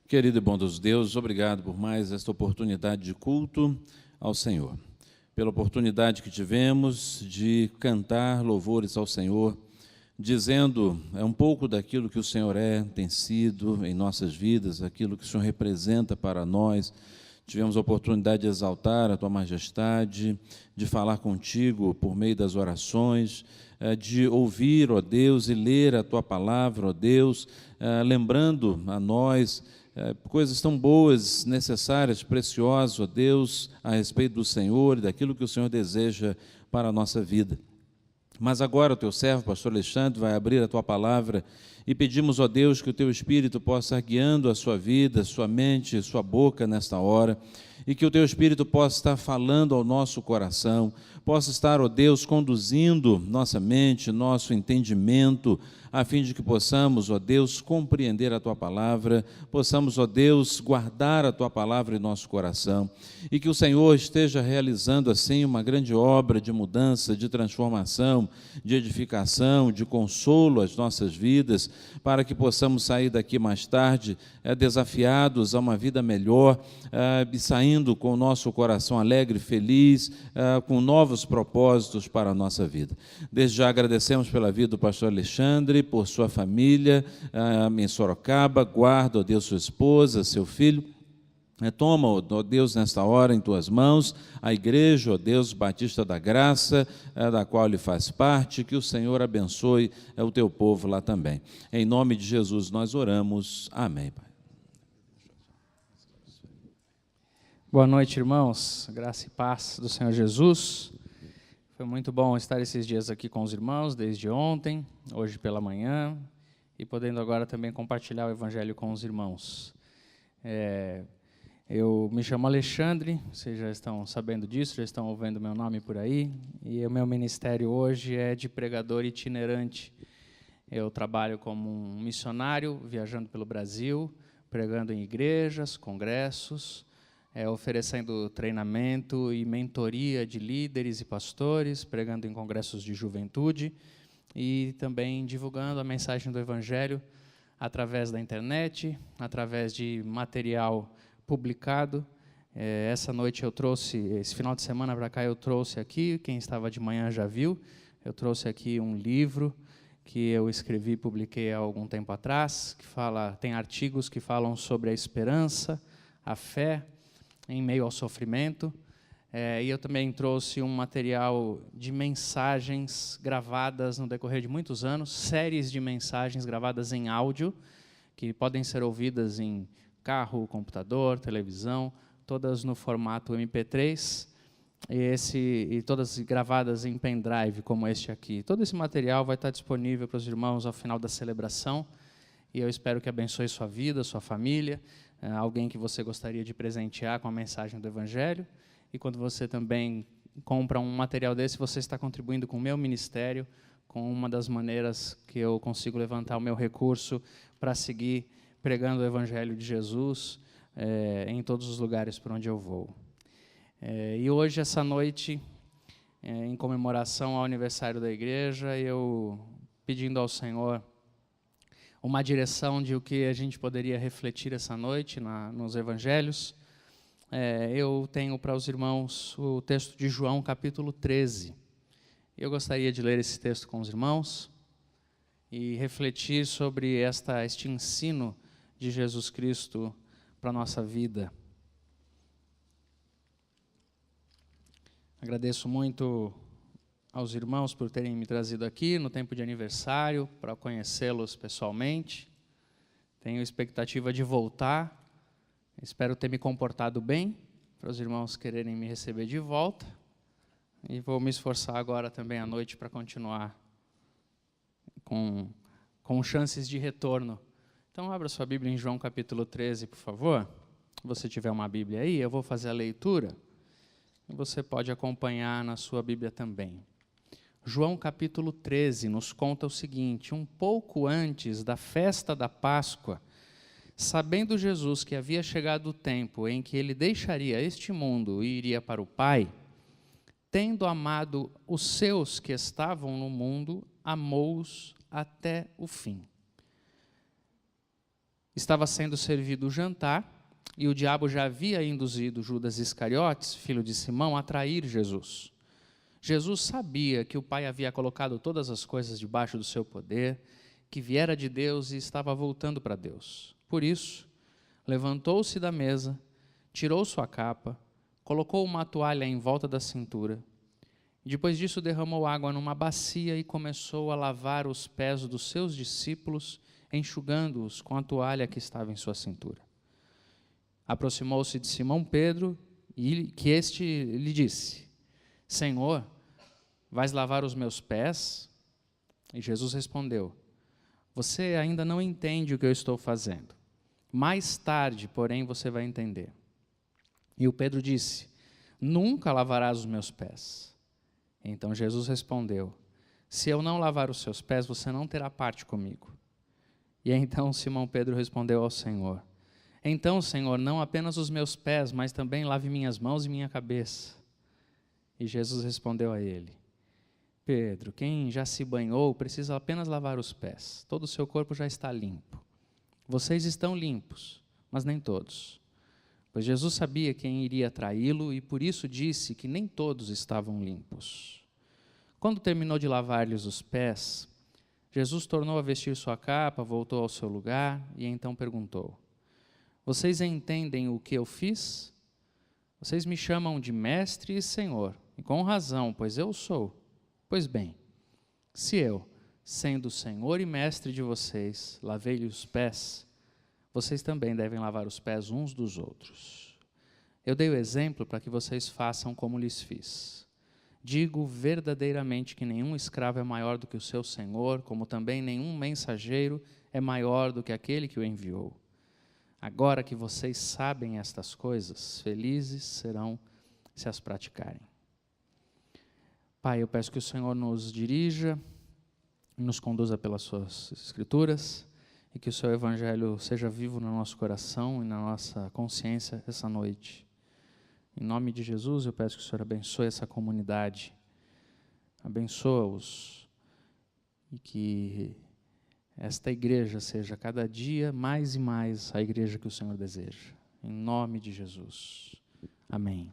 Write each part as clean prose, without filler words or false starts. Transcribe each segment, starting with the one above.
Querido e bondoso Deus, obrigado por mais esta oportunidade de culto ao Senhor, pela oportunidade que tivemos de cantar louvores ao Senhor, dizendo um pouco daquilo que o Senhor tem sido em nossas vidas, aquilo que o Senhor representa para nós. Tivemos a oportunidade de exaltar a Tua Majestade, de falar contigo por meio das orações, de ouvir, ó Deus, e ler a Tua Palavra, ó Deus, lembrando a nós coisas tão boas, necessárias, preciosas, ó Deus, a respeito do Senhor e daquilo que o Senhor deseja para a nossa vida. Mas agora o Teu servo, pastor Alexandre, vai abrir a Tua Palavra e pedimos, ó Deus, que o Teu Espírito possa estar guiando a sua vida, sua mente, sua boca nesta hora, e que o Teu Espírito possa estar falando ao nosso coração, possa estar, ó Deus, conduzindo nossa mente, nosso entendimento, a fim de que possamos, ó Deus, compreender a Tua Palavra, possamos, ó Deus, guardar a Tua Palavra em nosso coração, e que o Senhor esteja realizando assim uma grande obra de mudança, de transformação, de edificação, de consolo às nossas vidas, para que possamos sair daqui mais tarde desafiados a uma vida melhor, e saindo com o nosso coração alegre, feliz, com novos propósitos para a nossa vida. Desde já agradecemos pela vida do pastor Alexandre, por sua família em Sorocaba. Guarda, ó Deus, sua esposa, seu filho. Toma, ó Deus, nesta hora em Tuas mãos, a igreja, ó Deus, Batista da Graça, da qual Ele faz parte, que o Senhor abençoe o Teu povo lá também. Em nome de Jesus nós oramos. Amém, Pai. Boa noite, irmãos. Graça e paz do Senhor Jesus. Foi muito bom estar esses dias aqui com os irmãos, desde ontem, hoje pela manhã, e podendo agora também compartilhar o Evangelho com os irmãos. Eu me chamo Alexandre, vocês já estão sabendo disso, já estão ouvindo meu nome por aí, e o meu ministério hoje é de pregador itinerante. Eu trabalho como um missionário, viajando pelo Brasil, pregando em igrejas, congressos, oferecendo treinamento e mentoria de líderes e pastores, pregando em congressos de juventude e também divulgando a mensagem do Evangelho através da internet, através de material publicado. Essa noite eu trouxe, esse final de semana para cá eu trouxe aqui, quem estava de manhã já viu, eu trouxe aqui um livro que eu escrevi e publiquei há algum tempo atrás, que tem artigos que falam sobre a esperança, a fé, em meio ao sofrimento, e eu também trouxe um material de mensagens gravadas no decorrer de muitos anos, séries de mensagens gravadas em áudio, que podem ser ouvidas em carro, computador, televisão, todas no formato MP3, e todas gravadas em pendrive, como este aqui. Todo esse material vai estar disponível para os irmãos ao final da celebração, e eu espero que abençoe sua vida, sua família, alguém que você gostaria de presentear com a mensagem do Evangelho. E quando você também compra um material desse, você está contribuindo com o meu ministério, com uma das maneiras que eu consigo levantar o meu recurso para seguir pregando o Evangelho de Jesus em todos os lugares por onde eu vou. E hoje, essa noite, em comemoração ao aniversário da igreja, eu pedindo ao Senhor uma direção de o que a gente poderia refletir essa noite nos Evangelhos. Eu tenho para os irmãos o texto de João, capítulo 13. Eu gostaria de ler esse texto com os irmãos e refletir sobre este ensino de Jesus Cristo para a nossa vida. Agradeço muito aos irmãos por terem me trazido aqui no tempo de aniversário, para conhecê-los pessoalmente. Tenho expectativa de voltar, espero ter me comportado bem, para os irmãos quererem me receber de volta, e vou me esforçar agora também à noite para continuar com chances de retorno. Então, abra sua Bíblia em João capítulo 13, por favor. Se você tiver uma Bíblia aí, eu vou fazer a leitura, e você pode acompanhar na sua Bíblia também. João capítulo 13 nos conta o seguinte: um pouco antes da festa da Páscoa, sabendo Jesus que havia chegado o tempo em que ele deixaria este mundo e iria para o Pai, tendo amado os seus que estavam no mundo, amou-os até o fim. Estava sendo servido o jantar, e o diabo já havia induzido Judas Iscariotes, filho de Simão, a trair Jesus. Jesus sabia que o Pai havia colocado todas as coisas debaixo do seu poder, que viera de Deus e estava voltando para Deus. Por isso, levantou-se da mesa, tirou sua capa, colocou uma toalha em volta da cintura, e depois disso derramou água numa bacia e começou a lavar os pés dos seus discípulos, enxugando-os com a toalha que estava em sua cintura. Aproximou-se de Simão Pedro e que este lhe disse: Senhor, vais lavar os meus pés? E Jesus respondeu: Você ainda não entende o que eu estou fazendo. Mais tarde, porém, você vai entender. E o Pedro disse: Nunca lavarás os meus pés. Então Jesus respondeu: Se eu não lavar os seus pés, você não terá parte comigo. E então Simão Pedro respondeu ao Senhor: Então, Senhor, não apenas os meus pés, mas também lave minhas mãos e minha cabeça. E Jesus respondeu a ele: Pedro, quem já se banhou precisa apenas lavar os pés. Todo o seu corpo já está limpo. Vocês estão limpos, mas nem todos. Pois Jesus sabia quem iria traí-lo e por isso disse que nem todos estavam limpos. Quando terminou de lavar-lhes os pés, Jesus tornou a vestir sua capa, voltou ao seu lugar e então perguntou: Vocês entendem o que eu fiz? Vocês me chamam de mestre e senhor, e com razão, pois eu sou. Pois bem, se eu, sendo senhor e mestre de vocês, lavei-lhe os pés, vocês também devem lavar os pés uns dos outros. Eu dei o exemplo para que vocês façam como lhes fiz. Digo verdadeiramente que nenhum escravo é maior do que o seu senhor, como também nenhum mensageiro é maior do que aquele que o enviou. Agora que vocês sabem estas coisas, felizes serão se as praticarem. Pai, eu peço que o Senhor nos dirija, nos conduza pelas suas escrituras e que o seu evangelho seja vivo no nosso coração e na nossa consciência essa noite. Em nome de Jesus, eu peço que o Senhor abençoe essa comunidade, abençoa-os e que esta igreja seja cada dia mais e mais a igreja que o Senhor deseja. Em nome de Jesus. Amém.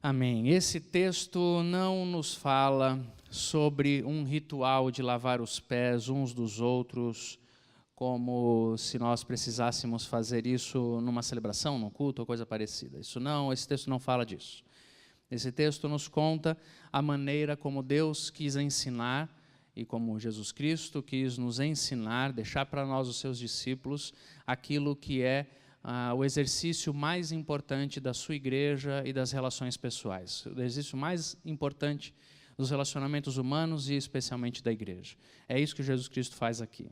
Amém. Esse texto não nos fala sobre um ritual de lavar os pés uns dos outros, como se nós precisássemos fazer isso numa celebração, num culto ou coisa parecida. Esse texto não fala disso. Esse texto nos conta a maneira como Deus quis ensinar e como Jesus Cristo quis nos ensinar, deixar para nós, os seus discípulos, aquilo que é o exercício mais importante da sua igreja e das relações pessoais. O exercício mais importante dos relacionamentos humanos e especialmente da igreja. É isso que Jesus Cristo faz aqui.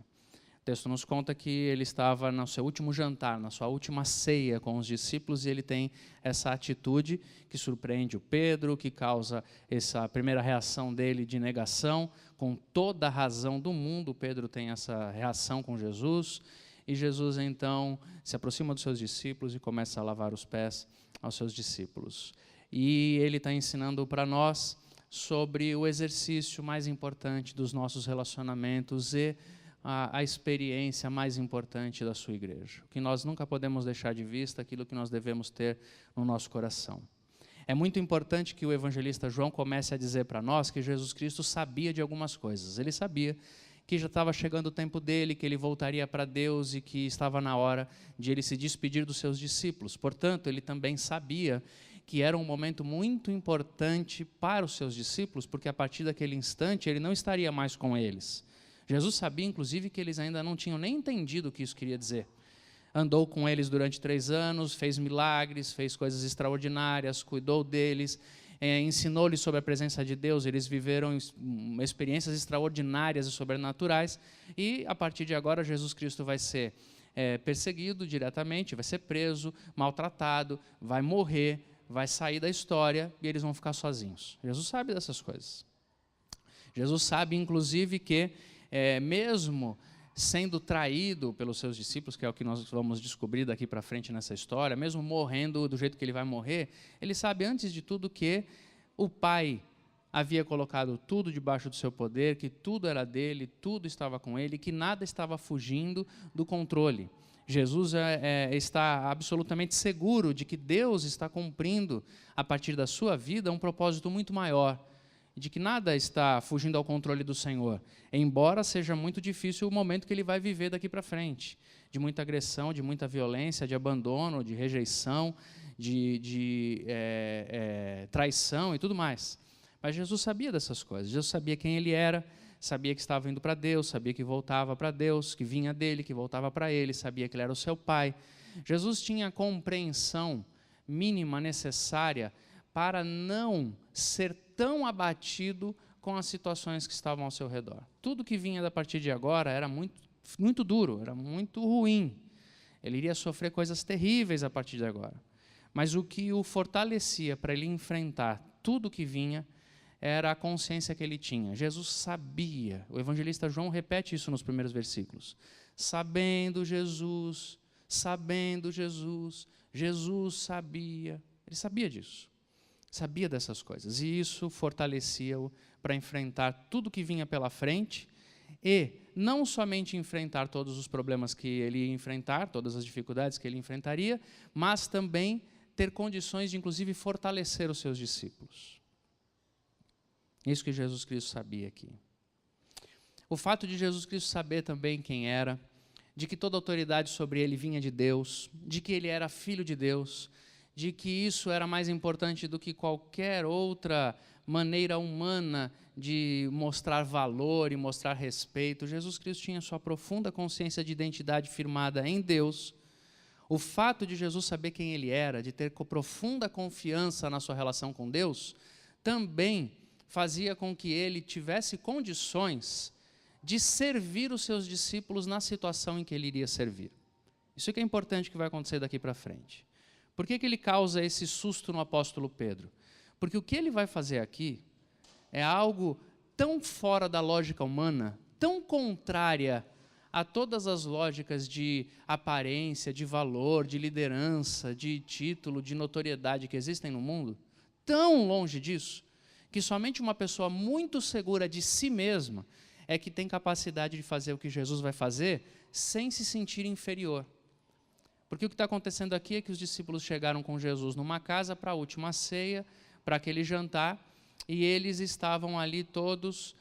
O texto nos conta que ele estava no seu último jantar, na sua última ceia com os discípulos, e ele tem essa atitude que surpreende o Pedro, que causa essa primeira reação dele de negação. Com toda a razão do mundo, Pedro tem essa reação com Jesus, e Jesus então se aproxima dos seus discípulos e começa a lavar os pés aos seus discípulos. E ele está ensinando para nós sobre o exercício mais importante dos nossos relacionamentos e a experiência mais importante da sua igreja. O que nós nunca podemos deixar de vista, aquilo que nós devemos ter no nosso coração. É muito importante que o evangelista João comece a dizer para nós que Jesus Cristo sabia de algumas coisas. Ele sabia que já estava chegando o tempo dele, que ele voltaria para Deus e que estava na hora de ele se despedir dos seus discípulos. Portanto, ele também sabia que era um momento muito importante para os seus discípulos, porque a partir daquele instante ele não estaria mais com eles. Jesus sabia, inclusive, que eles ainda não tinham nem entendido o que isso queria dizer. Andou com eles durante 3 anos, fez milagres, fez coisas extraordinárias, cuidou deles, ensinou-lhes sobre a presença de Deus. Eles viveram experiências extraordinárias e sobrenaturais, e a partir de agora Jesus Cristo vai ser perseguido diretamente, vai ser preso, maltratado, vai morrer, vai sair da história e eles vão ficar sozinhos. Jesus sabe dessas coisas. Jesus sabe, inclusive, que mesmo sendo traído pelos seus discípulos, que é o que nós vamos descobrir daqui para frente nessa história, mesmo morrendo do jeito que ele vai morrer, ele sabe, antes de tudo, que o Pai havia colocado tudo debaixo do seu poder, que tudo era dele, tudo estava com ele, que nada estava fugindo do controle. Jesus está absolutamente seguro de que Deus está cumprindo, a partir da sua vida, um propósito muito maior, de que nada está fugindo ao controle do Senhor, embora seja muito difícil o momento que ele vai viver daqui para frente, de muita agressão, de muita violência, de abandono, de rejeição, de traição e tudo mais. Mas Jesus sabia dessas coisas, Jesus sabia quem ele era, sabia que estava indo para Deus, sabia que voltava para Deus, que vinha dele, que voltava para ele, sabia que ele era o seu pai. Jesus tinha a compreensão mínima necessária para não ser tão abatido com as situações que estavam ao seu redor. Tudo que vinha a partir de agora era muito duro, era muito ruim. Ele iria sofrer coisas terríveis a partir de agora. Mas o que o fortalecia para ele enfrentar tudo que vinha era a consciência que ele tinha. Jesus sabia, o evangelista João repete isso nos primeiros versículos. Sabendo Jesus, Jesus sabia. Ele sabia disso, sabia dessas coisas. E isso fortalecia-o para enfrentar tudo que vinha pela frente e não somente enfrentar todos os problemas que ele ia enfrentar, todas as dificuldades que ele enfrentaria, mas também ter condições de, inclusive, fortalecer os seus discípulos. Isso que Jesus Cristo sabia aqui. O fato de Jesus Cristo saber também quem era, de que toda autoridade sobre ele vinha de Deus, de que ele era filho de Deus, de que isso era mais importante do que qualquer outra maneira humana de mostrar valor e mostrar respeito. Jesus Cristo tinha sua profunda consciência de identidade firmada em Deus. O fato de Jesus saber quem ele era, de ter profunda confiança na sua relação com Deus, também fazia com que ele tivesse condições de servir os seus discípulos na situação em que ele iria servir. Isso que é importante que vai acontecer daqui para frente. Por que ele causa esse susto no apóstolo Pedro? Porque o que ele vai fazer aqui é algo tão fora da lógica humana, tão contrária a todas as lógicas de aparência, de valor, de liderança, de título, de notoriedade que existem no mundo, tão longe disso, que somente uma pessoa muito segura de si mesma é que tem capacidade de fazer o que Jesus vai fazer sem se sentir inferior. Porque o que está acontecendo aqui é que os discípulos chegaram com Jesus numa casa para a última ceia, para aquele jantar, e eles estavam ali todos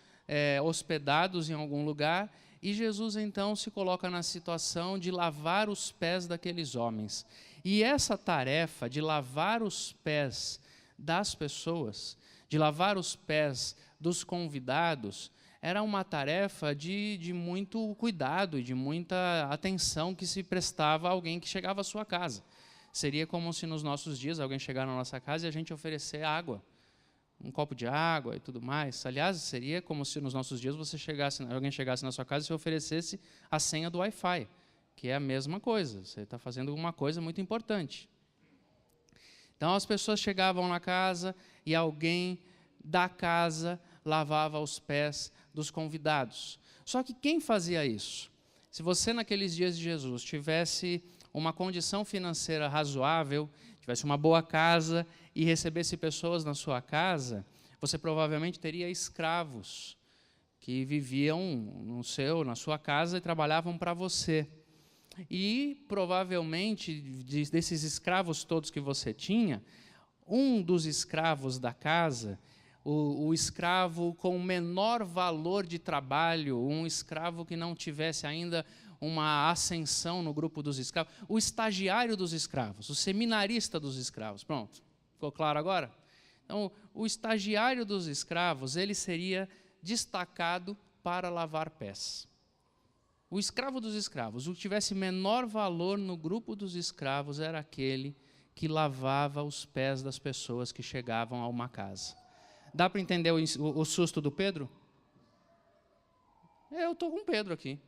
hospedados em algum lugar, e Jesus então se coloca na situação de lavar os pés daqueles homens. E essa tarefa de lavar os pés das pessoas, de lavar os pés dos convidados, era uma tarefa de muito cuidado e de muita atenção que se prestava a alguém que chegava à sua casa. Seria como se nos nossos dias alguém chegar na nossa casa e a gente oferecer água, um copo de água e tudo mais. Aliás, seria como se nos nossos dias alguém chegasse na sua casa e se oferecesse a senha do Wi-Fi, que é a mesma coisa, você está fazendo uma coisa muito importante. Então as pessoas chegavam na casa e alguém da casa lavava os pés dos convidados. Só que quem fazia isso? Se você naqueles dias de Jesus tivesse uma condição financeira razoável, tivesse uma boa casa e recebesse pessoas na sua casa, você provavelmente teria escravos que viviam na sua casa e trabalhavam para você. E provavelmente desses escravos todos que você tinha, um dos escravos da casa, o escravo com menor valor de trabalho, um escravo que não tivesse ainda uma ascensão no grupo dos escravos, o estagiário dos escravos, o seminarista dos escravos. Pronto, ficou claro agora? Então, o estagiário dos escravos, ele seria destacado para lavar pés. O escravo dos escravos, o que tivesse menor valor no grupo dos escravos, era aquele que lavava os pés das pessoas que chegavam a uma casa. Dá para entender o susto do Pedro? Eu estou com Pedro aqui.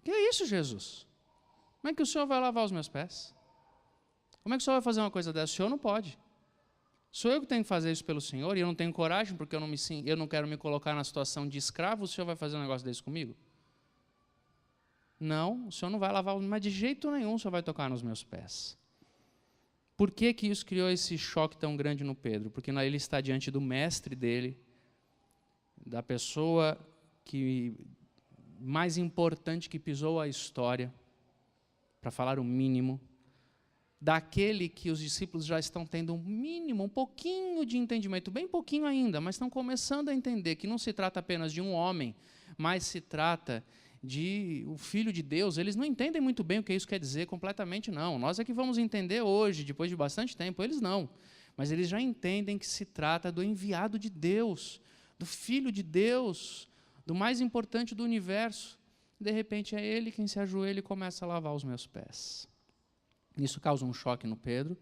Que é isso, Jesus? Como é que o Senhor vai lavar os meus pés? Como é que o Senhor vai fazer uma coisa dessa? O Senhor não pode. Sou eu que tenho que fazer isso pelo Senhor e eu não tenho coragem porque eu não quero me colocar na situação de escravo. O Senhor vai fazer um negócio desse comigo? Não, o Senhor não vai lavar, mas de jeito nenhum o Senhor vai tocar nos meus pés. Por que isso criou esse choque tão grande no Pedro? Porque ele está diante do mestre dele, da pessoa mais importante que pisou a história, para falar o mínimo, daquele que os discípulos já estão tendo um mínimo, um pouquinho de entendimento, bem pouquinho ainda, mas estão começando a entender que não se trata apenas de um homem, mas se trata de o Filho de Deus. Eles não entendem muito bem o que isso quer dizer completamente, não. Nós é que vamos entender hoje, depois de bastante tempo, eles não. Mas eles já entendem que se trata do enviado de Deus, do Filho de Deus, do mais importante do universo. De repente é ele quem se ajoelha e começa a lavar os meus pés. Isso causa um choque no Pedro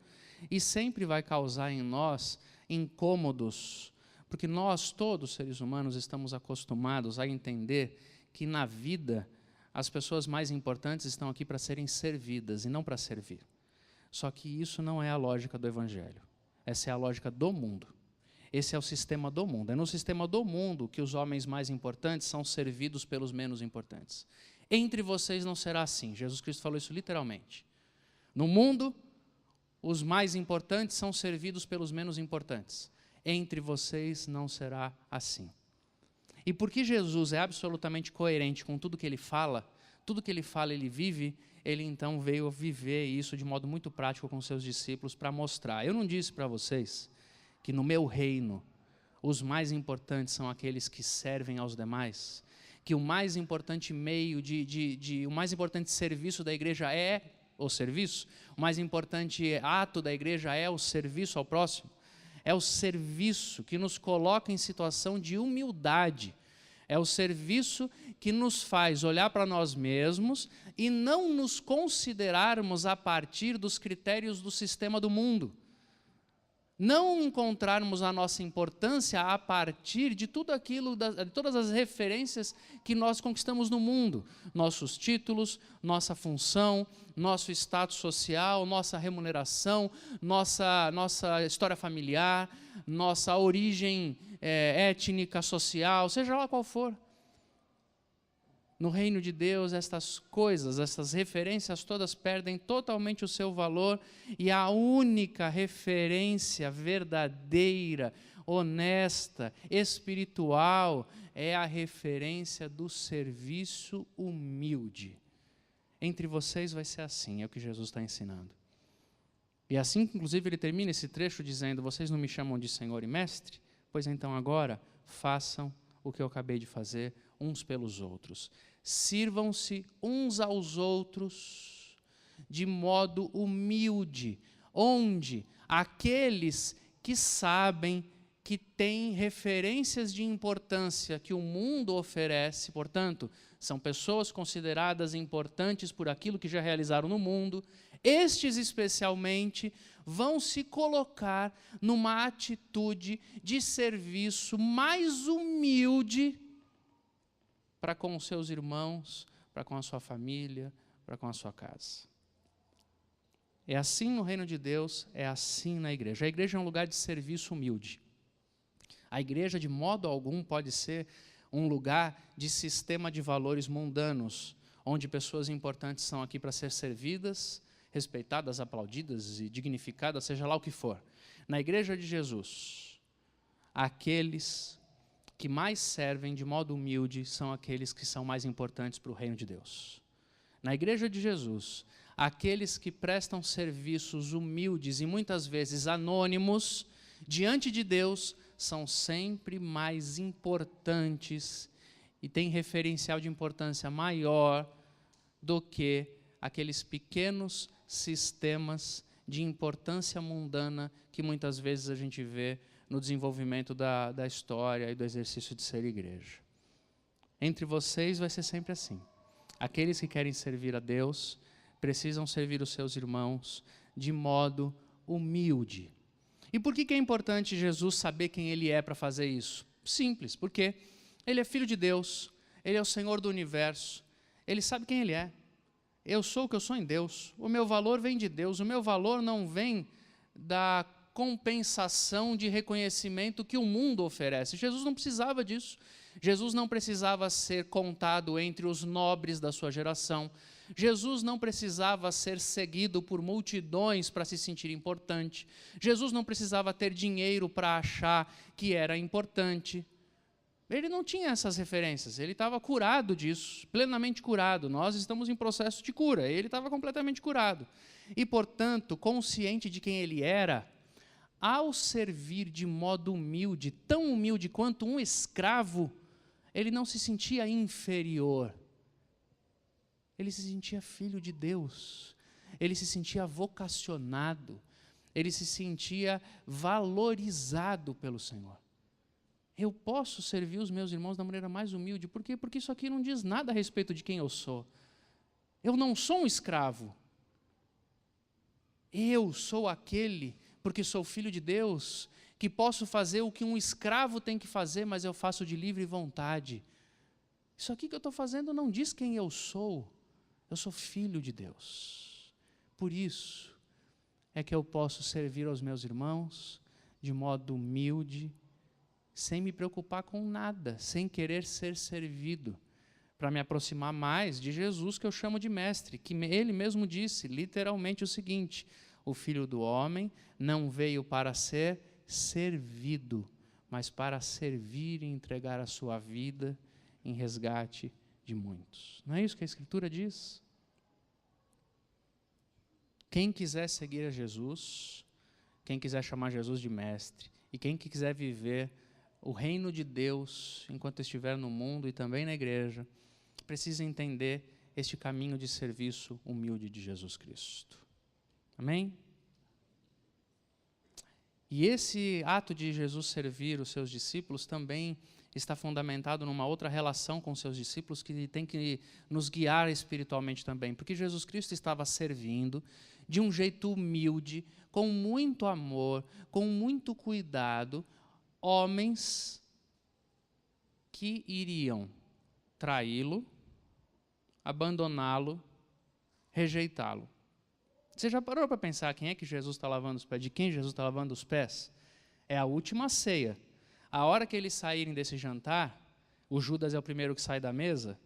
e sempre vai causar em nós incômodos, porque nós, todos seres humanos, estamos acostumados a entender que na vida as pessoas mais importantes estão aqui para serem servidas e não para servir. Só que isso não é a lógica do Evangelho. Essa é a lógica do mundo. Esse é o sistema do mundo. É no sistema do mundo que os homens mais importantes são servidos pelos menos importantes. Entre vocês não será assim. Jesus Cristo falou isso literalmente. No mundo, os mais importantes são servidos pelos menos importantes. Entre vocês não será assim. E porque Jesus é absolutamente coerente com tudo que ele fala, ele vive, ele então veio viver isso de modo muito prático com seus discípulos para mostrar. Eu não disse para vocês que no meu reino os mais importantes são aqueles que servem aos demais, que o mais importante meio o mais importante serviço da igreja é o serviço, o mais importante ato da igreja é o serviço ao próximo, é o serviço que nos coloca em situação de humildade, é o serviço que nos faz olhar para nós mesmos e não nos considerarmos a partir dos critérios do sistema do mundo. Não encontrarmos a nossa importância a partir de tudo aquilo, de todas as referências que nós conquistamos no mundo. Nossos títulos, nossa função, nosso status social, nossa remuneração, nossa história familiar, nossa origem étnica, social, seja lá qual for. No reino de Deus, estas coisas, essas referências todas perdem totalmente o seu valor e a única referência verdadeira, honesta, espiritual, é a referência do serviço humilde. Entre vocês vai ser assim, é o que Jesus está ensinando. E assim, inclusive, ele termina esse trecho dizendo: vocês não me chamam de Senhor e Mestre? Pois então agora façam o que eu acabei de fazer uns pelos outros. Sirvam-se uns aos outros de modo humilde, onde aqueles que sabem que têm referências de importância que o mundo oferece, portanto, são pessoas consideradas importantes por aquilo que já realizaram no mundo, estes especialmente vão se colocar numa atitude de serviço mais humilde para com os seus irmãos, para com a sua família, para com a sua casa. É assim no reino de Deus, é assim na igreja. A igreja é um lugar de serviço humilde. A igreja, de modo algum, pode ser um lugar de sistema de valores mundanos, onde pessoas importantes são aqui para ser servidas, respeitadas, aplaudidas e dignificadas, seja lá o que for. Na igreja de Jesus, aqueles que mais servem de modo humilde são aqueles que são mais importantes para o reino de Deus. Na igreja de Jesus, aqueles que prestam serviços humildes e muitas vezes anônimos diante de Deus são sempre mais importantes e têm referencial de importância maior do que aqueles pequenos sistemas de importância mundana que muitas vezes a gente vê no desenvolvimento da história e do exercício de ser igreja. Entre vocês vai ser sempre assim. Aqueles que querem servir a Deus precisam servir os seus irmãos de modo humilde. E por que é importante Jesus saber quem Ele é para fazer isso? Simples, porque Ele é Filho de Deus, Ele é o Senhor do universo, Ele sabe quem Ele é. Eu sou o que eu sou em Deus, o meu valor vem de Deus, o meu valor não vem da compensação de reconhecimento que o mundo oferece. Jesus não precisava disso. Jesus não precisava ser contado entre os nobres da sua geração. Jesus não precisava ser seguido por multidões para se sentir importante. Jesus não precisava ter dinheiro para achar que era importante. Ele não tinha essas referências, ele estava curado disso, plenamente curado. Nós estamos em processo de cura, ele estava completamente curado. E, portanto, consciente de quem ele era, ao servir de modo humilde, tão humilde quanto um escravo, ele não se sentia inferior. Ele se sentia filho de Deus, ele se sentia vocacionado, ele se sentia valorizado pelo Senhor. Eu posso servir os meus irmãos da maneira mais humilde. Por quê? Porque isso aqui não diz nada a respeito de quem eu sou. Eu não sou um escravo. Eu sou aquele, porque sou filho de Deus, que posso fazer o que um escravo tem que fazer, mas eu faço de livre vontade. Isso aqui que eu estou fazendo não diz quem eu sou. Eu sou filho de Deus. Por isso é que eu posso servir aos meus irmãos de modo humilde, sem me preocupar com nada, sem querer ser servido, para me aproximar mais de Jesus, que eu chamo de mestre, que ele mesmo disse literalmente o seguinte: o Filho do Homem não veio para ser servido, mas para servir e entregar a sua vida em resgate de muitos. Não é isso que a Escritura diz? Quem quiser seguir a Jesus, quem quiser chamar Jesus de mestre, e quem quiser viver o reino de Deus enquanto estiver no mundo e também na igreja, precisa entender este caminho de serviço humilde de Jesus Cristo. Amém? E esse ato de Jesus servir os seus discípulos também está fundamentado numa outra relação com seus discípulos que tem que nos guiar espiritualmente também, porque Jesus Cristo estava servindo de um jeito humilde, com muito amor, com muito cuidado, homens que iriam traí-lo, abandoná-lo, rejeitá-lo. Você já parou para pensar quem é que Jesus está lavando os pés? De quem Jesus está lavando os pés? É a última ceia. A hora que eles saírem desse jantar, o Judas é o primeiro que sai da mesa,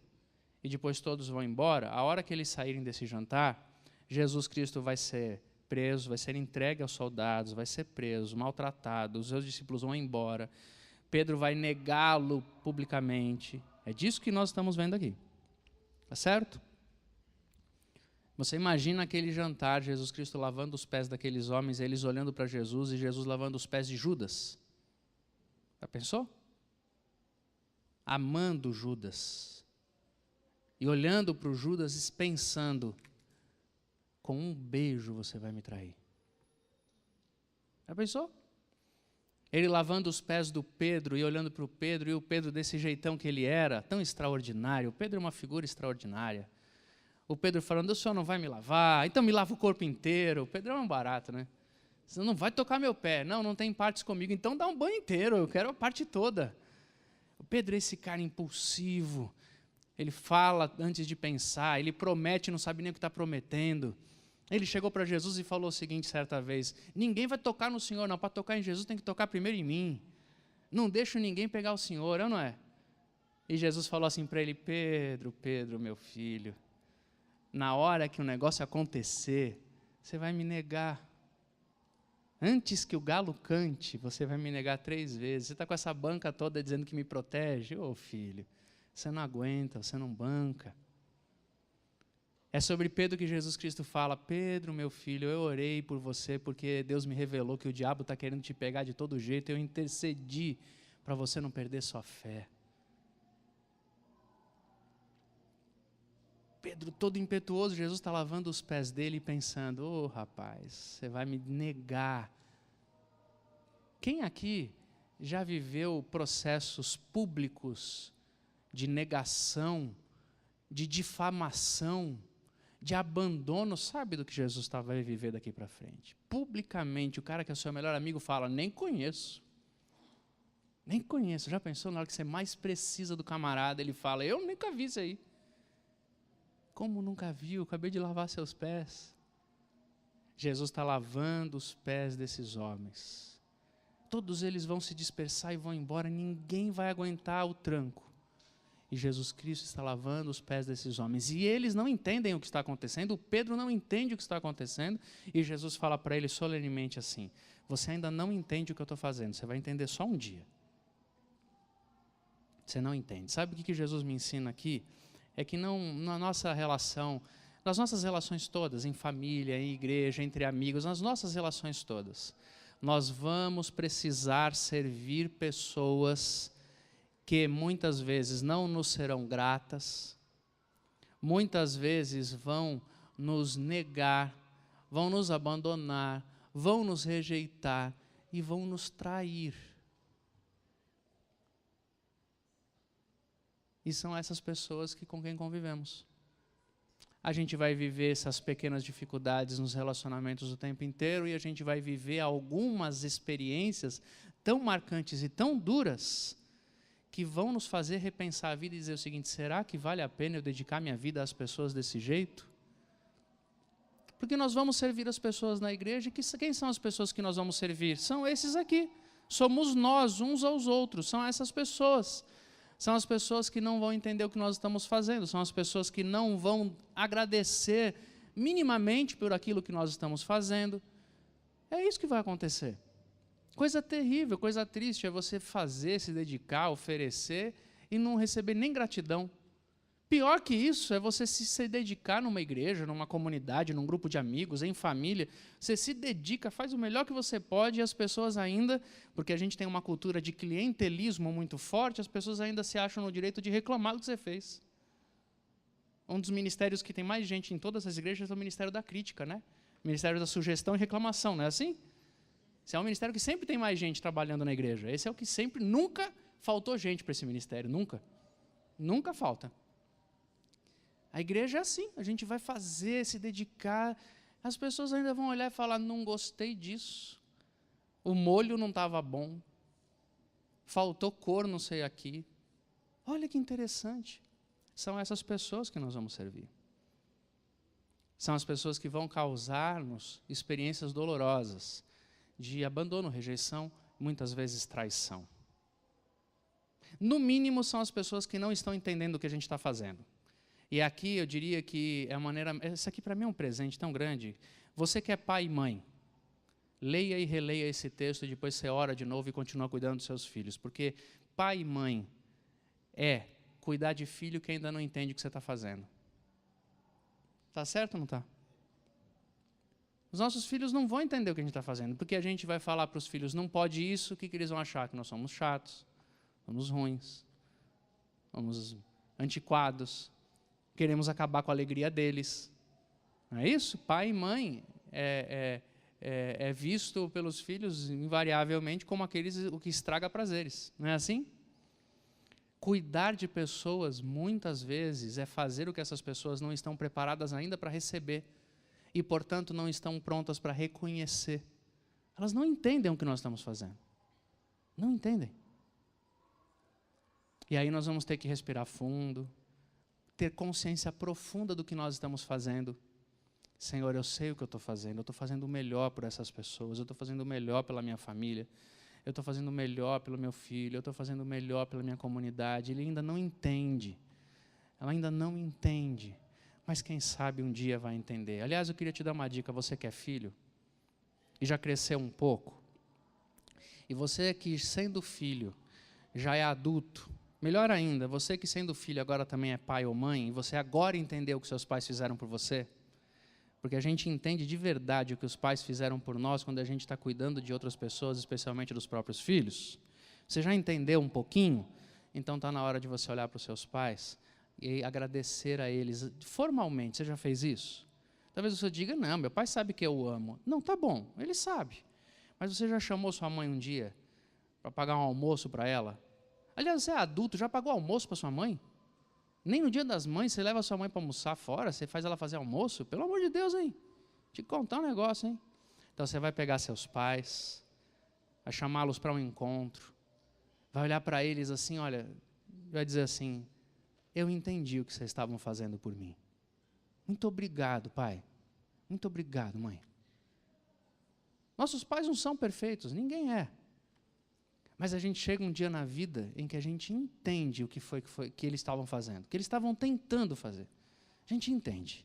e depois todos vão embora. A hora que eles saírem desse jantar, Jesus Cristo vai ser preso, vai ser entregue aos soldados, vai ser preso, maltratado, os seus discípulos vão embora, Pedro vai negá-lo publicamente. É disso que nós estamos vendo aqui. Tá certo? Você imagina aquele jantar, Jesus Cristo lavando os pés daqueles homens, eles olhando para Jesus e Jesus lavando os pés de Judas. Já pensou? Amando Judas. E olhando para o Judas e pensando: com um beijo você vai me trair. Já pensou? Ele lavando os pés do Pedro e olhando para o Pedro, e o Pedro desse jeitão que ele era, tão extraordinário. O Pedro é uma figura extraordinária. O Pedro falando: o senhor não vai me lavar, então me lava o corpo inteiro. O Pedro é um barato, né? Você não vai tocar meu pé. Não, não tem partes comigo, então dá um banho inteiro, eu quero a parte toda. O Pedro é esse cara impulsivo. Ele fala antes de pensar, ele promete, não sabe nem o que está prometendo. Ele chegou para Jesus e falou o seguinte certa vez: ninguém vai tocar no Senhor, não. Para tocar em Jesus tem que tocar primeiro em mim. Não deixo ninguém pegar o Senhor, não é? E Jesus falou assim para ele: Pedro, Pedro, meu filho, na hora que o negócio acontecer, você vai me negar. Antes que o galo cante, você vai me negar 3 vezes. Você está com essa banca toda dizendo que me protege? Ô filho, você não aguenta, você não banca. É sobre Pedro que Jesus Cristo fala: Pedro, meu filho, eu orei por você porque Deus me revelou que o diabo está querendo te pegar de todo jeito. Eu intercedi para você não perder sua fé. Pedro, todo impetuoso, Jesus está lavando os pés dele e pensando: ô rapaz, você vai me negar. Quem aqui já viveu processos públicos de negação, de difamação, de abandono? Sabe do que Jesus vai viver daqui para frente? Publicamente, o cara que é o seu melhor amigo fala: nem conheço. Nem conheço. Já pensou na hora que você mais precisa do camarada, ele fala: eu nunca vi isso aí. Como nunca viu? Acabei de lavar seus pés. Jesus está lavando os pés desses homens. Todos eles vão se dispersar e vão embora. Ninguém vai aguentar o tranco. E Jesus Cristo está lavando os pés desses homens. E eles não entendem o que está acontecendo, o Pedro não entende o que está acontecendo, e Jesus fala para ele solenemente assim: você ainda não entende o que eu estou fazendo, você vai entender só um dia. Você não entende. Sabe o que Jesus me ensina aqui? É que não, na nossa relação, nas nossas relações todas, em família, em igreja, entre amigos, nas nossas relações todas, nós vamos precisar servir pessoas que muitas vezes não nos serão gratas, muitas vezes vão nos negar, vão nos abandonar, vão nos rejeitar e vão nos trair. E são essas pessoas com quem convivemos. A gente vai viver essas pequenas dificuldades nos relacionamentos o tempo inteiro e a gente vai viver algumas experiências tão marcantes e tão duras que vão nos fazer repensar a vida e dizer o seguinte: será que vale a pena eu dedicar minha vida às pessoas desse jeito? Porque nós vamos servir as pessoas na igreja, e quem são as pessoas que nós vamos servir? São esses aqui. Somos nós, uns aos outros, são essas pessoas. São as pessoas que não vão entender o que nós estamos fazendo, são as pessoas que não vão agradecer minimamente por aquilo que nós estamos fazendo. É isso que vai acontecer. Coisa terrível, coisa triste é você fazer, se dedicar, oferecer e não receber nem gratidão. Pior que isso é você se dedicar numa igreja, numa comunidade, num grupo de amigos, em família. Você se dedica, faz o melhor que você pode e as pessoas ainda, porque a gente tem uma cultura de clientelismo muito forte, as pessoas ainda se acham no direito de reclamar do que você fez. Um dos ministérios que tem mais gente em todas as igrejas é o Ministério da Crítica, né? Ministério da Sugestão e Reclamação, não é assim? Esse é um ministério que sempre tem mais gente trabalhando na igreja. Esse é o que sempre, nunca faltou gente para esse ministério, nunca. Nunca falta. A igreja é assim, a gente vai fazer, se dedicar, as pessoas ainda vão olhar e falar: não gostei disso, o molho não estava bom, faltou cor não sei aqui. Olha que interessante, são essas pessoas que nós vamos servir. São as pessoas que vão causar-nos experiências dolorosas, de abandono, rejeição, muitas vezes traição. No mínimo, são as pessoas que não estão entendendo o que a gente está fazendo. E aqui eu diria que é a maneira... Isso aqui para mim é um presente tão grande. Você que é pai e mãe, leia e releia esse texto e depois você ora de novo e continua cuidando dos seus filhos. Porque pai e mãe é cuidar de filho que ainda não entende o que você está fazendo. Está certo ou não está? Os nossos filhos não vão entender o que a gente está fazendo, porque a gente vai falar para os filhos: não pode isso, o que eles vão achar? Que nós somos chatos, somos ruins, somos antiquados, queremos acabar com a alegria deles. Não é isso? Pai e mãe é visto pelos filhos invariavelmente como o que estraga prazeres. Não é assim? Cuidar de pessoas, muitas vezes, é fazer o que essas pessoas não estão preparadas ainda para receber e, portanto, não estão prontas para reconhecer. Elas não entendem o que nós estamos fazendo. Não entendem. E aí nós vamos ter que respirar fundo, ter consciência profunda do que nós estamos fazendo. Senhor, eu sei o que eu estou fazendo, eu estou fazendo o melhor por essas pessoas, eu estou fazendo o melhor pela minha família, eu estou fazendo o melhor pelo meu filho, eu estou fazendo o melhor pela minha comunidade. Ele ainda não entende, ela ainda não entende, mas quem sabe um dia vai entender. Aliás, eu queria te dar uma dica: você que é filho e já cresceu um pouco, e você que sendo filho já é adulto, melhor ainda, você que sendo filho agora também é pai ou mãe, e você agora entendeu o que seus pais fizeram por você, porque a gente entende de verdade o que os pais fizeram por nós quando a gente está cuidando de outras pessoas, especialmente dos próprios filhos. Você já entendeu um pouquinho? Então está na hora de você olhar para os seus pais e agradecer a eles formalmente. Você já fez isso? Talvez você diga: não, meu pai sabe que eu o amo. Não, tá bom, ele sabe. Mas você já chamou sua mãe um dia para pagar um almoço para ela? Aliás, você é adulto, já pagou almoço para sua mãe? Nem no dia das mães você leva sua mãe para almoçar fora, você faz ela fazer almoço? Pelo amor de Deus, hein? Te contar um negócio, hein? Então você vai pegar seus pais, vai chamá-los para um encontro, vai olhar para eles assim, olha, vai dizer assim: eu entendi o que vocês estavam fazendo por mim. Muito obrigado, pai. Muito obrigado, mãe. Nossos pais não são perfeitos, ninguém é. Mas a gente chega um dia na vida em que a gente entende o que foi que eles estavam fazendo, que eles estavam tentando fazer. A gente entende.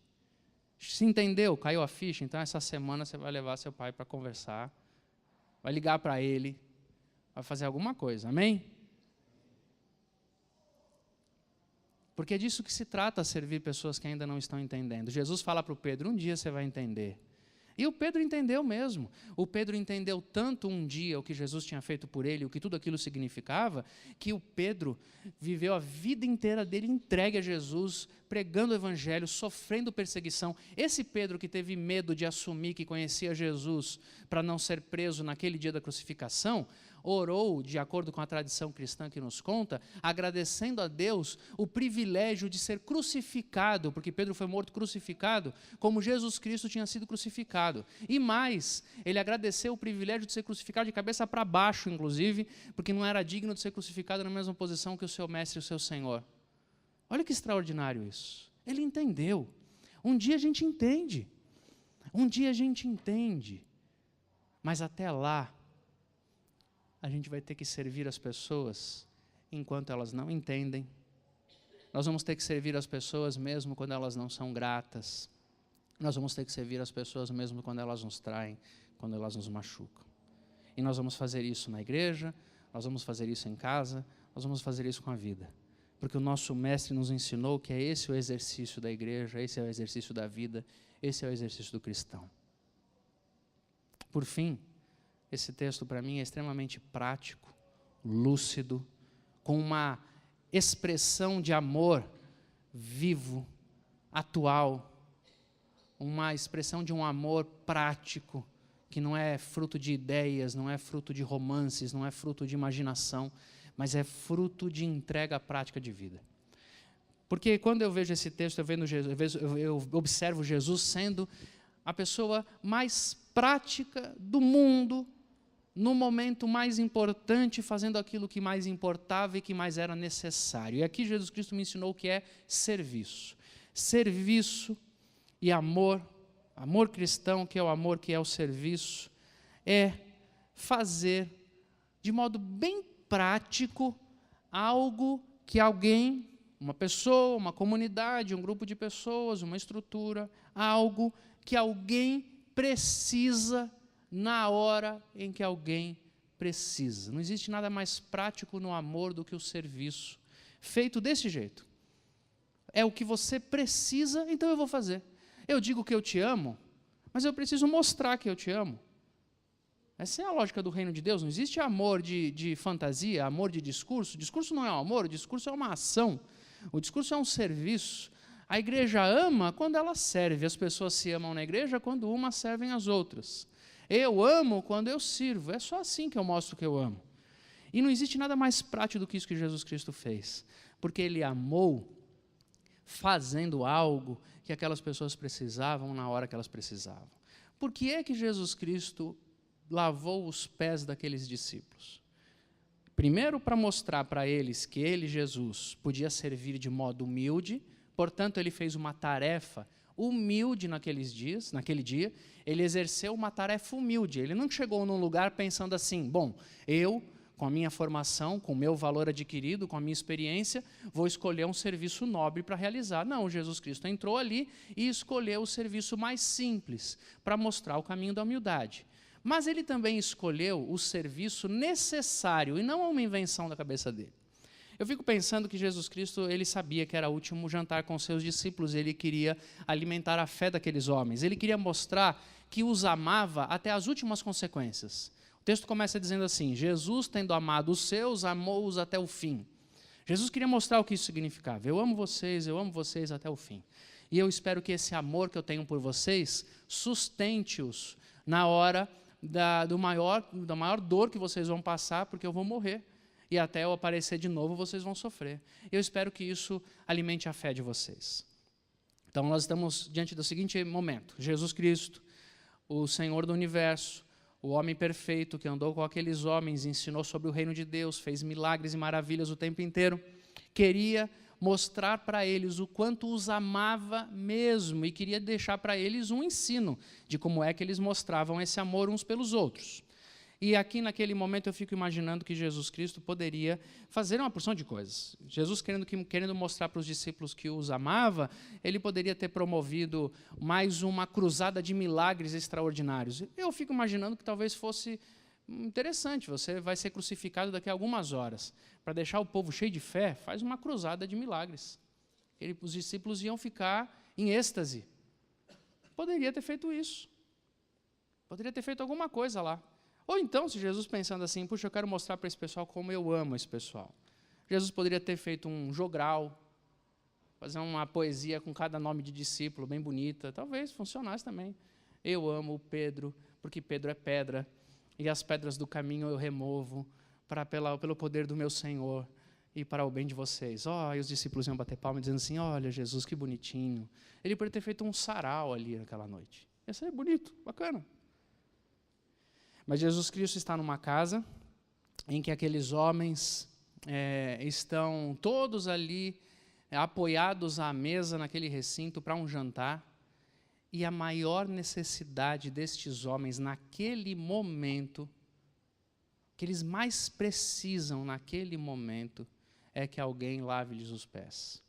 Se entendeu, caiu a ficha, então essa semana você vai levar seu pai para conversar, vai ligar para ele, vai fazer alguma coisa, amém? Porque é disso que se trata, servir pessoas que ainda não estão entendendo. Jesus fala para o Pedro, um dia você vai entender. E o Pedro entendeu mesmo. O Pedro entendeu tanto um dia o que Jesus tinha feito por ele, o que tudo aquilo significava, que o Pedro viveu a vida inteira dele entregue a Jesus, pregando o evangelho, sofrendo perseguição. Esse Pedro que teve medo de assumir que conhecia Jesus para não ser preso naquele dia da crucificação, orou, de acordo com a tradição cristã que nos conta, agradecendo a Deus o privilégio de ser crucificado, porque Pedro foi morto crucificado, como Jesus Cristo tinha sido crucificado. E mais, ele agradeceu o privilégio de ser crucificado de cabeça para baixo, inclusive, porque não era digno de ser crucificado na mesma posição que o seu mestre e o seu Senhor. Olha que extraordinário isso. Ele entendeu. Um dia a gente entende. Um dia a gente entende. Mas até lá, a gente vai ter que servir as pessoas enquanto elas não entendem. Nós vamos ter que servir as pessoas mesmo quando elas não são gratas. Nós vamos ter que servir as pessoas mesmo quando elas nos traem, quando elas nos machucam. E nós vamos fazer isso na igreja, nós vamos fazer isso em casa, nós vamos fazer isso com a vida. Porque o nosso mestre nos ensinou que é esse o exercício da igreja, esse é o exercício da vida, esse é o exercício do cristão. Por fim, esse texto para mim é extremamente prático, lúcido, com uma expressão de amor vivo, atual, uma expressão de um amor prático, que não é fruto de ideias, não é fruto de romances, não é fruto de imaginação, mas é fruto de entrega prática de vida. Porque quando eu vejo esse texto, eu observo Jesus sendo a pessoa mais prática do mundo, no momento mais importante, fazendo aquilo que mais importava e que mais era necessário. E aqui Jesus Cristo me ensinou o que é serviço. Serviço e amor, amor cristão, que é o amor que é o serviço, é fazer de modo bem prático algo que alguém, uma pessoa, uma comunidade, um grupo de pessoas, uma estrutura, algo que alguém precisa na hora em que alguém precisa. Não existe nada mais prático no amor do que o serviço. Feito desse jeito. É o que você precisa, então eu vou fazer. Eu digo que eu te amo, mas eu preciso mostrar que eu te amo. Essa é a lógica do reino de Deus. Não existe amor de fantasia, amor de discurso. O discurso não é um amor, o discurso é uma ação. O discurso é um serviço. A igreja ama quando ela serve. As pessoas se amam na igreja quando umas servem as outras. Eu amo quando eu sirvo. É só assim que eu mostro que eu amo. E não existe nada mais prático do que isso que Jesus Cristo fez. Porque Ele amou fazendo algo que aquelas pessoas precisavam na hora que elas precisavam. Por que é que Jesus Cristo lavou os pés daqueles discípulos? Primeiro, para mostrar para eles que Ele, Jesus, podia servir de modo humilde, portanto, Ele fez uma tarefa humilde naquele dia, Ele exerceu uma tarefa humilde. Ele não chegou num lugar pensando assim, bom, eu, com a minha formação, com o meu valor adquirido, com a minha experiência, vou escolher um serviço nobre para realizar. Não, Jesus Cristo entrou ali e escolheu o serviço mais simples, para mostrar o caminho da humildade. Mas Ele também escolheu o serviço necessário, e não uma invenção da cabeça dele. Eu fico pensando que Jesus Cristo, Ele sabia que era o último jantar com seus discípulos, Ele queria alimentar a fé daqueles homens, Ele queria mostrar que os amava até as últimas consequências. O texto começa dizendo assim, Jesus, tendo amado os seus, amou-os até o fim. Jesus queria mostrar o que isso significava. Eu amo vocês até o fim. E eu espero que esse amor que eu tenho por vocês sustente-os na hora da maior dor que vocês vão passar, porque eu vou morrer. E até eu aparecer de novo, vocês vão sofrer. Eu espero que isso alimente a fé de vocês. Então, nós estamos diante do seguinte momento. Jesus Cristo, o Senhor do Universo, o homem perfeito que andou com aqueles homens, ensinou sobre o reino de Deus, fez milagres e maravilhas o tempo inteiro, queria mostrar para eles o quanto os amava mesmo e queria deixar para eles um ensino de como é que eles mostravam esse amor uns pelos outros. E aqui, naquele momento, eu fico imaginando que Jesus Cristo poderia fazer uma porção de coisas. Jesus, querendo mostrar para os discípulos que os amava, ele poderia ter promovido mais uma cruzada de milagres extraordinários. Eu fico imaginando que talvez fosse interessante, você vai ser crucificado daqui a algumas horas. Para deixar o povo cheio de fé, faz uma cruzada de milagres. Os discípulos iam ficar em êxtase. Poderia ter feito isso. Poderia ter feito alguma coisa lá. Ou então, se Jesus pensando assim, puxa, eu quero mostrar para esse pessoal como eu amo esse pessoal. Jesus poderia ter feito um jogral, fazer uma poesia com cada nome de discípulo, bem bonita. Talvez funcionasse também. Eu amo Pedro, porque Pedro é pedra, e as pedras do caminho eu removo pelo poder do meu Senhor e para o bem de vocês. E os discípulos iam bater palma dizendo assim, olha, Jesus, que bonitinho. Ele poderia ter feito um sarau ali naquela noite. Ia ser bonito, bacana. Mas Jesus Cristo está numa casa em que aqueles homens estão todos ali apoiados à mesa naquele recinto para um jantar, e a maior necessidade destes homens naquele momento, que eles mais precisam naquele momento, é que alguém lave-lhes os pés.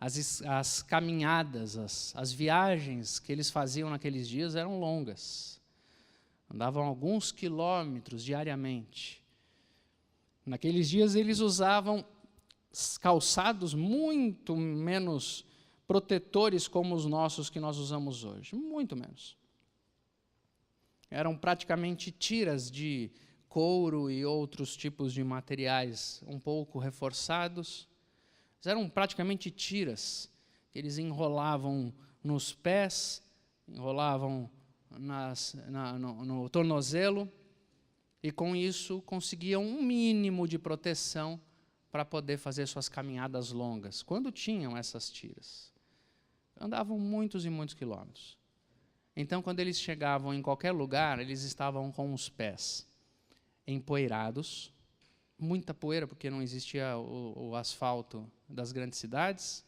As caminhadas, as viagens que eles faziam naqueles dias eram longas. Andavam alguns quilômetros diariamente. Naqueles dias eles usavam calçados muito menos protetores como os nossos que nós usamos hoje, muito menos. Eram praticamente tiras de couro e outros tipos de materiais um pouco reforçados. Eram praticamente tiras que eles enrolavam nos pés, enrolavam no tornozelo, e com isso conseguiam um mínimo de proteção para poder fazer suas caminhadas longas, quando tinham essas tiras. Andavam muitos e muitos quilômetros. Então, quando eles chegavam em qualquer lugar, eles estavam com os pés empoeirados, muita poeira, porque não existia o asfalto das grandes cidades,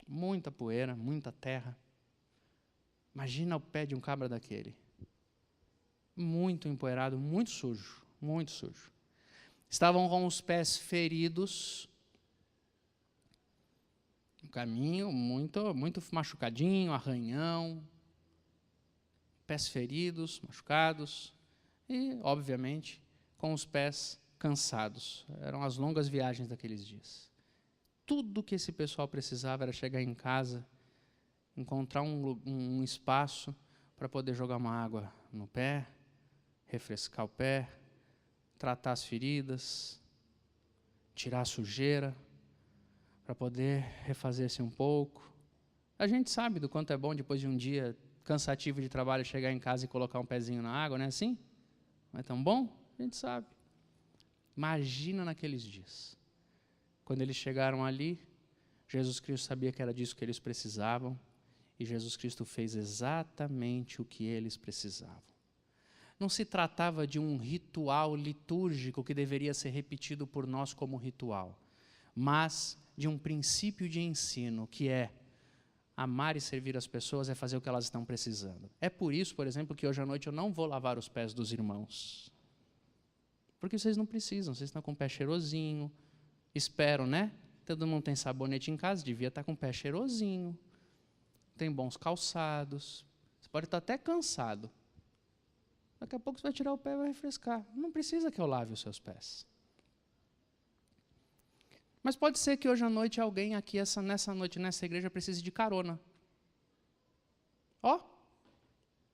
muita poeira, muita terra. Imagina o pé de um cabra daquele. Muito empoeirado, muito sujo, muito sujo. Estavam com os pés feridos, um caminho muito machucadinho, arranhão, pés feridos, machucados, e, obviamente, com os pés cansados. Eram as longas viagens daqueles dias. Tudo que esse pessoal precisava era chegar em casa, encontrar um espaço para poder jogar uma água no pé, refrescar o pé, tratar as feridas, tirar a sujeira, para poder refazer-se um pouco. A gente sabe do quanto é bom, depois de um dia cansativo de trabalho, chegar em casa e colocar um pezinho na água, não é assim? Não é tão bom? A gente sabe. Imagina naqueles dias. Quando eles chegaram ali, Jesus Cristo sabia que era disso que eles precisavam, e Jesus Cristo fez exatamente o que eles precisavam. Não se tratava de um ritual litúrgico que deveria ser repetido por nós como ritual, mas de um princípio de ensino, que é amar e servir as pessoas, é fazer o que elas estão precisando. É por isso, por exemplo, que hoje à noite eu não vou lavar os pés dos irmãos. Porque vocês não precisam, vocês estão com o pé cheirosinho, espero, né? Todo mundo tem sabonete em casa, devia estar com o pé cheirosinho, tem bons calçados, você pode estar até cansado. Daqui a pouco você vai tirar o pé e vai refrescar. Não precisa que eu lave os seus pés. Mas pode ser que hoje à noite alguém aqui, nessa noite, nessa igreja, precise de carona. É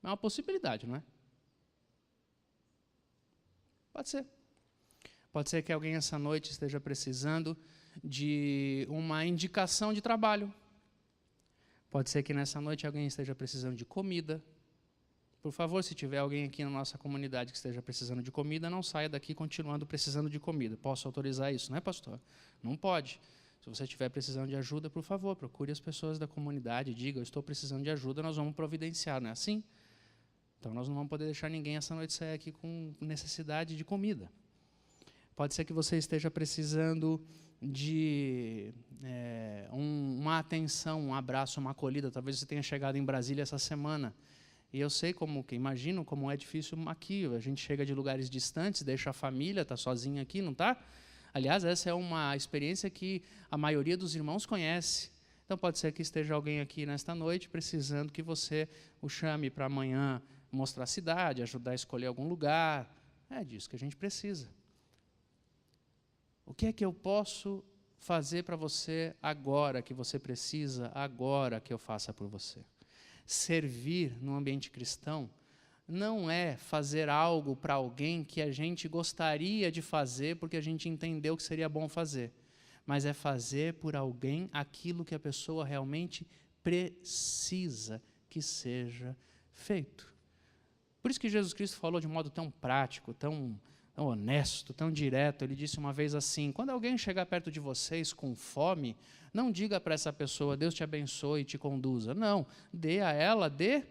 uma possibilidade, não é? Pode ser. Pode ser que alguém essa noite esteja precisando de uma indicação de trabalho. Pode ser que nessa noite alguém esteja precisando de comida. Por favor, se tiver alguém aqui na nossa comunidade que esteja precisando de comida, não saia daqui continuando precisando de comida. Posso autorizar isso, não é, pastor? Não pode. Se você estiver precisando de ajuda, por favor, procure as pessoas da comunidade, diga, eu estou precisando de ajuda, nós vamos providenciar, não é assim? Então, nós não vamos poder deixar ninguém essa noite sair aqui com necessidade de comida. Pode ser que você esteja precisando de uma atenção, um abraço, uma acolhida. Talvez você tenha chegado em Brasília essa semana E eu sei imagino como é difícil aqui. A gente chega de lugares distantes, deixa a família, está sozinho aqui, não está? Aliás, essa é uma experiência que a maioria dos irmãos conhece. Então, pode ser que esteja alguém aqui nesta noite precisando que você o chame para amanhã mostrar a cidade, ajudar a escolher algum lugar. É disso que a gente precisa. O que é que eu posso fazer para você agora que você precisa, agora que eu faça por você? Servir no ambiente cristão não é fazer algo para alguém que a gente gostaria de fazer porque a gente entendeu que seria bom fazer, mas é fazer por alguém aquilo que a pessoa realmente precisa que seja feito. Por isso que Jesus Cristo falou de modo tão prático, tão honesto, tão direto. Ele disse uma vez assim: quando alguém chegar perto de vocês com fome, não diga para essa pessoa, Deus te abençoe e te conduza. Não, dê a ela de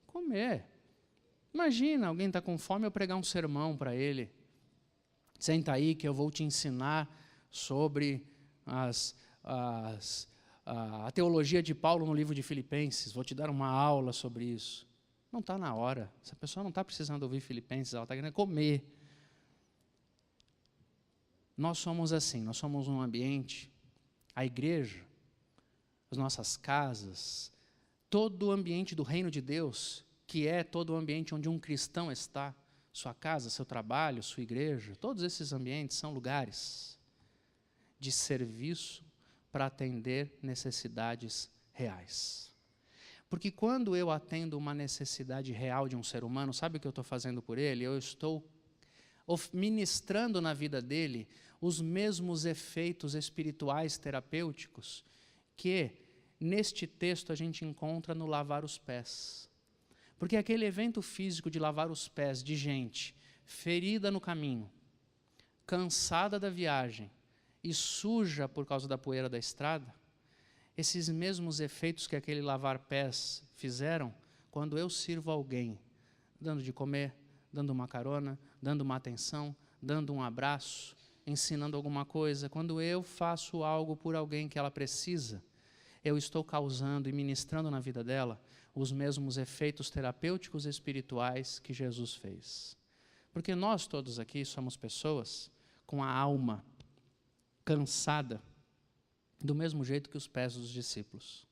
comer. Imagina, alguém está com fome, eu pregar um sermão para ele. Senta aí que eu vou te ensinar sobre a teologia de Paulo no livro de Filipenses. Vou te dar uma aula sobre isso. Não está na hora. Essa pessoa não está precisando ouvir Filipenses, ela está querendo comer. Nós somos assim, nós somos um ambiente, a igreja, as nossas casas, todo o ambiente do reino de Deus, que é todo o ambiente onde um cristão está, sua casa, seu trabalho, sua igreja, todos esses ambientes são lugares de serviço para atender necessidades reais. Porque quando eu atendo uma necessidade real de um ser humano, sabe o que eu estou fazendo por ele? Eu estou ministrando na vida dele os mesmos efeitos espirituais terapêuticos que, neste texto, a gente encontra no lavar os pés. Porque aquele evento físico de lavar os pés de gente ferida no caminho, cansada da viagem e suja por causa da poeira da estrada, esses mesmos efeitos que aquele lavar pés fizeram, quando eu sirvo alguém, dando de comer, dando uma carona, dando uma atenção, dando um abraço, ensinando alguma coisa, quando eu faço algo por alguém que ela precisa, eu estou causando e ministrando na vida dela os mesmos efeitos terapêuticos e espirituais que Jesus fez. Porque nós todos aqui somos pessoas com a alma cansada, do mesmo jeito que os pés dos discípulos.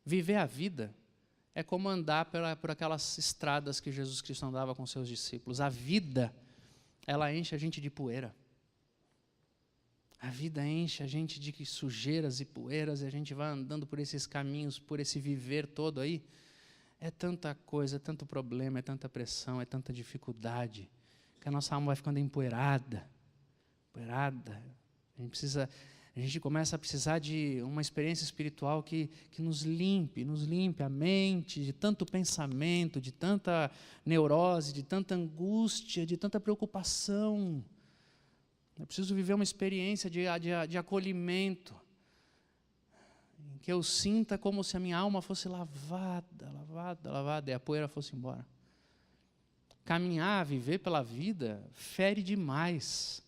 Viver a vida é como andar por aquelas estradas que Jesus Cristo andava com seus discípulos. A vida, ela enche a gente de poeira. A vida enche a gente de sujeiras e poeiras, e a gente vai andando por esses caminhos, por esse viver todo aí. É tanta coisa, é tanto problema, é tanta pressão, é tanta dificuldade, que a nossa alma vai ficando empoeirada. A gente começa a precisar de uma experiência espiritual que nos limpe a mente de tanto pensamento, de tanta neurose, de tanta angústia, de tanta preocupação. Eu preciso viver uma experiência de acolhimento, em que eu sinta como se a minha alma fosse lavada, e a poeira fosse embora. Caminhar, viver pela vida, fere demais.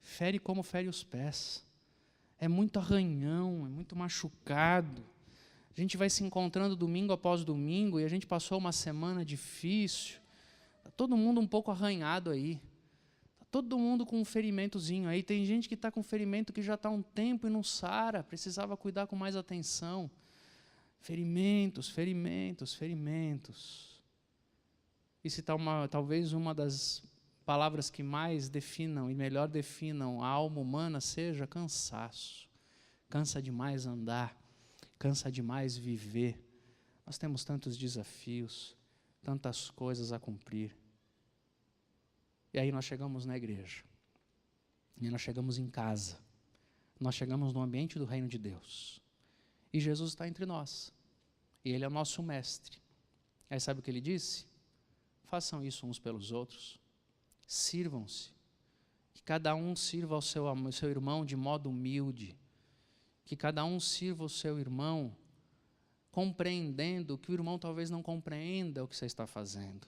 Fere como fere os pés. É muito arranhão, é muito machucado. A gente vai se encontrando domingo após domingo e a gente passou uma semana difícil. Está todo mundo um pouco arranhado aí. Está todo mundo com um ferimentozinho aí. Tem gente que está com ferimento que já está há um tempo e não sara. Precisava cuidar com mais atenção. Ferimentos. E se talvez uma das palavras que mais definam e melhor definam a alma humana seja cansaço. Cansa demais andar, cansa demais viver. Nós temos tantos desafios, tantas coisas a cumprir. E aí nós chegamos na igreja, e nós chegamos em casa, nós chegamos no ambiente do reino de Deus. E Jesus está entre nós, e Ele é o nosso mestre. Aí sabe o que Ele disse? Façam isso uns pelos outros. Sirvam-se, que cada um sirva ao seu irmão de modo humilde, que cada um sirva o seu irmão compreendendo que o irmão talvez não compreenda o que você está fazendo,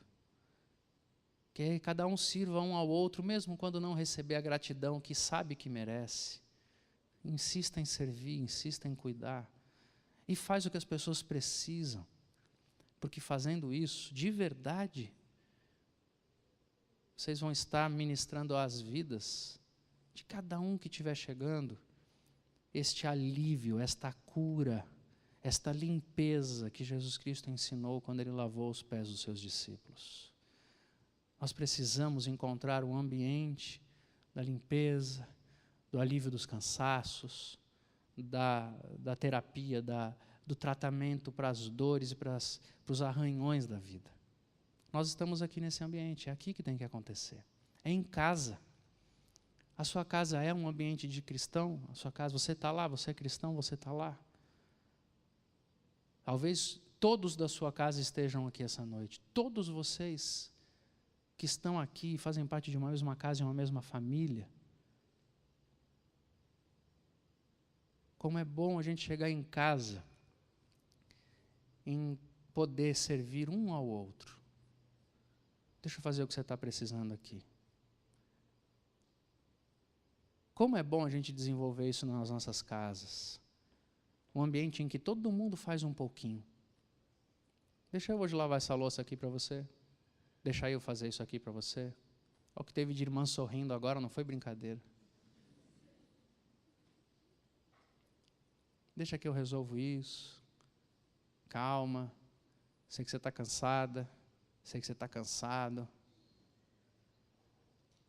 que cada um sirva um ao outro, mesmo quando não receber a gratidão que sabe que merece. Insista em servir, insista em cuidar, e faz o que as pessoas precisam. Porque fazendo isso, de verdade, vocês vão estar ministrando às vidas de cada um que estiver chegando este alívio, esta cura, esta limpeza que Jesus Cristo ensinou quando Ele lavou os pés dos seus discípulos. Nós precisamos encontrar um ambiente da limpeza, do alívio dos cansaços, da terapia, do tratamento para as dores e para os arranhões da vida. Nós estamos aqui nesse ambiente, é aqui que tem que acontecer. É em casa. A sua casa é um ambiente de cristão? A sua casa, você está lá, você é cristão, você está lá. Talvez todos da sua casa estejam aqui essa noite. Todos vocês que estão aqui fazem parte de uma mesma casa e uma mesma família. Como é bom a gente chegar em casa, em poder servir um ao outro. Deixa eu fazer o que você está precisando aqui. Como é bom a gente desenvolver isso nas nossas casas. Um ambiente em que todo mundo faz um pouquinho. Deixa eu hoje lavar essa louça aqui para você. Deixa eu fazer isso aqui para você. Olha o que teve de irmã sorrindo agora, não foi brincadeira. Deixa que eu resolvo isso. Calma. Sei que você está cansada. Sei que você está cansado.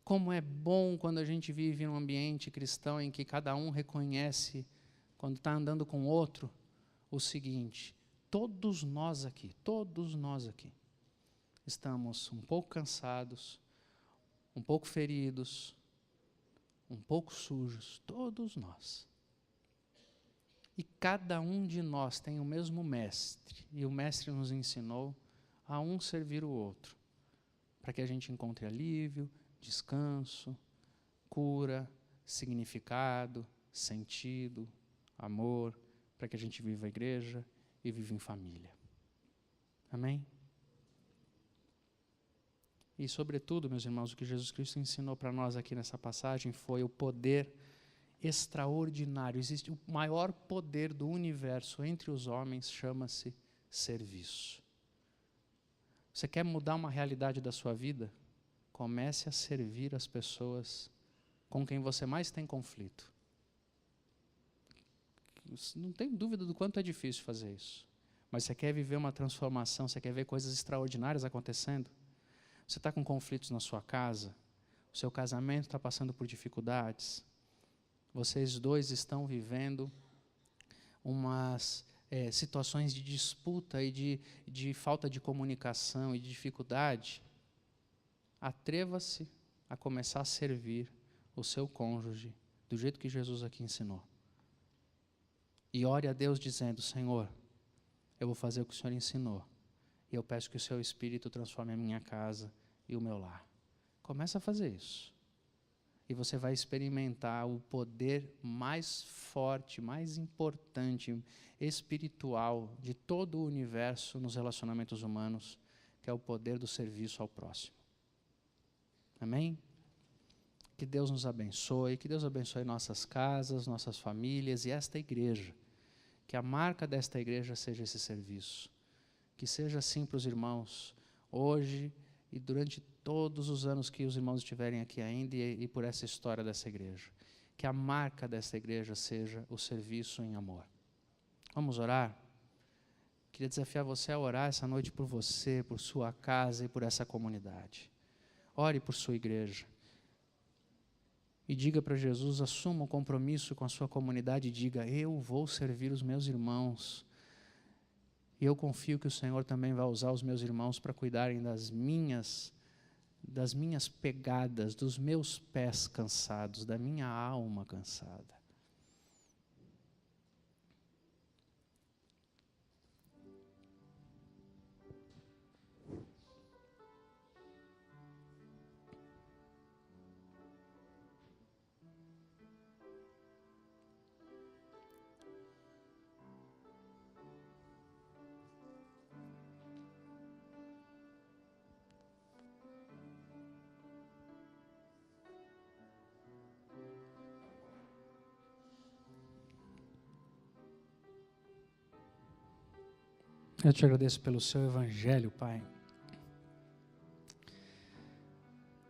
Como é bom quando a gente vive num ambiente cristão em que cada um reconhece, quando está andando com o outro, o seguinte: todos nós aqui, estamos um pouco cansados, um pouco feridos, um pouco sujos, todos nós. E cada um de nós tem o mesmo mestre, e o mestre nos ensinou a um servir o outro, para que a gente encontre alívio, descanso, cura, significado, sentido, amor, para que a gente viva a igreja e viva em família. Amém? E, sobretudo, meus irmãos, o que Jesus Cristo ensinou para nós aqui nessa passagem foi o poder extraordinário. Existe o maior poder do universo entre os homens, chama-se serviço. Você quer mudar uma realidade da sua vida? Comece a servir as pessoas com quem você mais tem conflito. Não tem dúvida do quanto é difícil fazer isso. Mas você quer viver uma transformação, você quer ver coisas extraordinárias acontecendo? Você está com conflitos na sua casa? O seu casamento está passando por dificuldades? Vocês dois estão vivendo umas situações de disputa e de falta de comunicação e de dificuldade? Atreva-se a começar a servir o seu cônjuge do jeito que Jesus aqui ensinou. E ore a Deus dizendo: Senhor, eu vou fazer o que o Senhor ensinou. E eu peço que o seu Espírito transforme a minha casa e o meu lar. Começa a fazer isso. E você vai experimentar o poder mais forte, mais importante, espiritual de todo o universo nos relacionamentos humanos, que é o poder do serviço ao próximo. Amém? Que Deus nos abençoe, que Deus abençoe nossas casas, nossas famílias e esta igreja. Que a marca desta igreja seja esse serviço. Que seja assim para os irmãos, hoje e durante todos os anos que os irmãos estiverem aqui ainda e por essa história dessa igreja. Que a marca dessa igreja seja o serviço em amor. Vamos orar? Queria desafiar você a orar essa noite por você, por sua casa e por essa comunidade. Ore por sua igreja. E diga para Jesus, assuma um compromisso com a sua comunidade e diga: eu vou servir os meus irmãos. E eu confio que o Senhor também vai usar os meus irmãos para cuidarem das minhas pegadas, dos meus pés cansados, da minha alma cansada. Eu te agradeço pelo seu evangelho, Pai.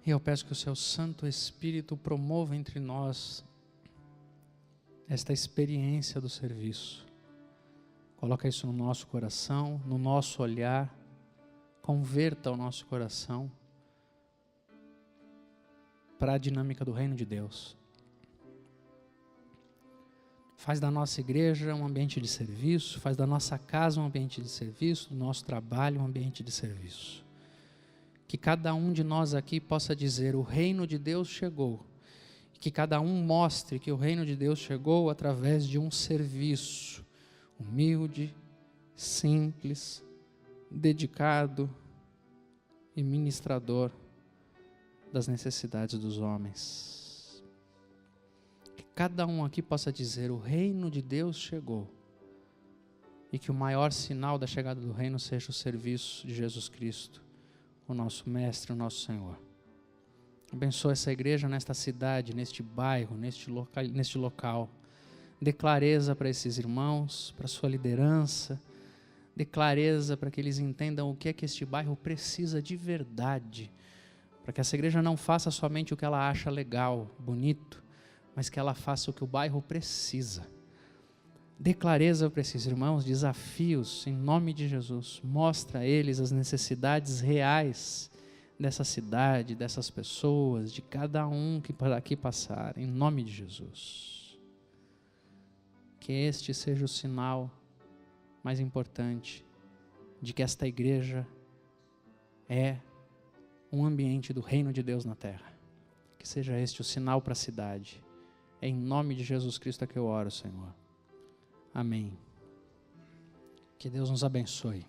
E eu peço que o seu Santo Espírito promova entre nós esta experiência do serviço. Coloca isso no nosso coração, no nosso olhar. Converta o nosso coração para a dinâmica do reino de Deus. Faz da nossa igreja um ambiente de serviço, faz da nossa casa um ambiente de serviço, do nosso trabalho um ambiente de serviço. Que cada um de nós aqui possa dizer: o reino de Deus chegou. Que cada um mostre que o reino de Deus chegou através de um serviço humilde, simples, dedicado e ministrador das necessidades dos homens. Que cada um aqui possa dizer: o reino de Deus chegou. E que o maior sinal da chegada do reino seja o serviço de Jesus Cristo, o nosso Mestre, o nosso Senhor. Abençoa essa igreja nesta cidade, neste bairro, neste local. Dê clareza para esses irmãos, para a sua liderança. Dê clareza para que eles entendam o que é que este bairro precisa de verdade. Para que essa igreja não faça somente o que ela acha legal, bonito, mas que ela faça o que o bairro precisa. Dê clareza para esses irmãos, desafios em nome de Jesus. Mostra a eles as necessidades reais dessa cidade, dessas pessoas, de cada um que por aqui passar, em nome de Jesus. Que este seja o sinal mais importante de que esta igreja é um ambiente do reino de Deus na terra. Que seja este o sinal para a cidade. É em nome de Jesus Cristo que eu oro, Senhor. Amém. Que Deus nos abençoe.